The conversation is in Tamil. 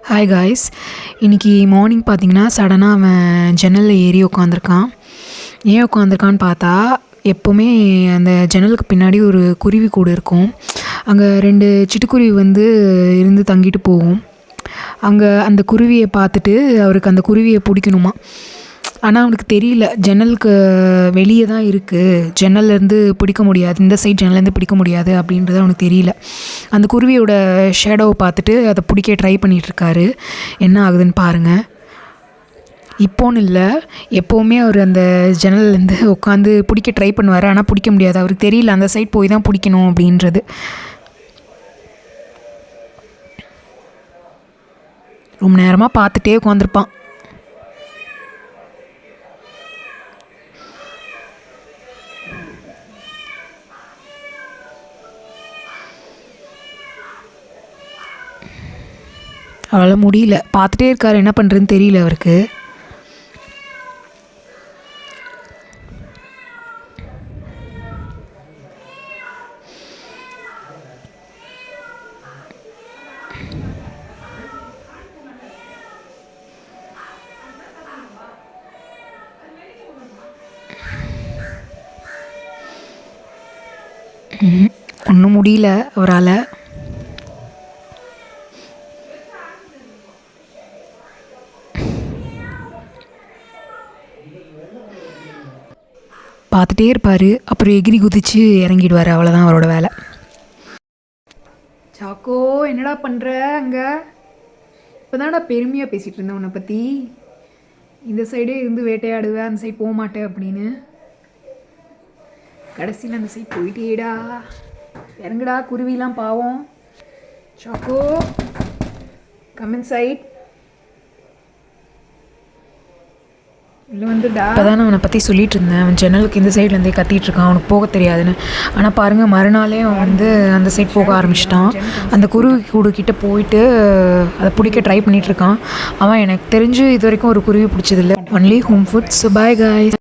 Hi guys. இன்றைக்கி மார்னிங் பார்த்தீங்கன்னா சடனாக அவன் ஜன்னலில் ஏறி உட்காந்துருக்கான். ஏன் உட்காந்துருக்கான்னு பார்த்தா, எப்போவுமே அந்த ஜன்னலுக்கு பின்னாடி ஒரு குருவி கூடு இருக்கும். அங்கே 2 சிட்டுக்குருவி இருந்து தங்கிட்டு போகும். அங்கே அந்த குருவியை பார்த்துட்டு அவருக்கு அந்த குருவியை பிடிக்கணுமா. ஆனால் அவனுக்கு தெரியல, ஜன்னலுக்கு வெளியே தான் இருக்குது, ஜன்னல்லேருந்து பிடிக்க முடியாது, இந்த சைட் ஜன்னல்லேருந்து பிடிக்க முடியாது அப்படின்றது அவனுக்கு தெரியல. அந்த குருவியோட ஷேடோவை பார்த்துட்டு அதை பிடிக்க ட்ரை பண்ணிகிட்ருக்காரு. என்ன ஆகுதுன்னு பாருங்கள். இப்போன்னு இல்லை, எப்போவுமே அவர் அந்த ஜன்னல்லேருந்து உட்காந்து பிடிக்க ட்ரை பண்ணுவார். ஆனால் பிடிக்க முடியாது, அவருக்கு தெரியல அந்த சைட் போய் தான் பிடிக்கணும் அப்படின்றது. ரொம்ப நேரமாக பார்த்துட்டே உட்காந்துருப்பான். அவளால் முடியல, பார்த்துட்டே இருக்கார், என்ன பண்ணுறதுன்னு தெரியல அவருக்கு. ஒன்றும் முடியல அவரால். பார்த்துட்டே இருப்பார், அப்புறம் எகிரி குதித்து இறங்கிடுவார். அவ்வளோதான் அவரோட வேலை. சாக்கோ, என்னடா பண்ணுற அங்கே? இப்போ தான்டா பெருமையாக பேசிகிட்டு இருந்தேன் உன்னை பற்றி. இந்த சைடே இருந்து வேட்டையாடுவேன், அந்த சைடு போக மாட்டேன் அப்படின்னு. கடைசியில் அந்த சைடு போயிட்டேடா. இறங்குடா, குருவிலாம் பாவம். Chacko, come inside. இல்லை இப்போ தான் அவனை பற்றி சொல்லிகிட்டு இருந்தேன். அவன் ஜன்னலுக்கு இந்த சைட்லேருந்தே கத்திகிட்ருக்கான், அவனுக்கு போக தெரியாதுன்னு. ஆனால் பாருங்கள், மறுநாளே அவன் அந்த சைட் போக ஆரம்பிச்சிட்டான். அந்த குருவி கூடுக்கிட்ட போயிட்டு அதை பிடிக்க ட்ரை பண்ணிகிட்ருக்கான். அவன் எனக்கு தெரிஞ்சு இது வரைக்கும் ஒரு குருவி பிடிச்சதில்லை. Only home food. So bye guys.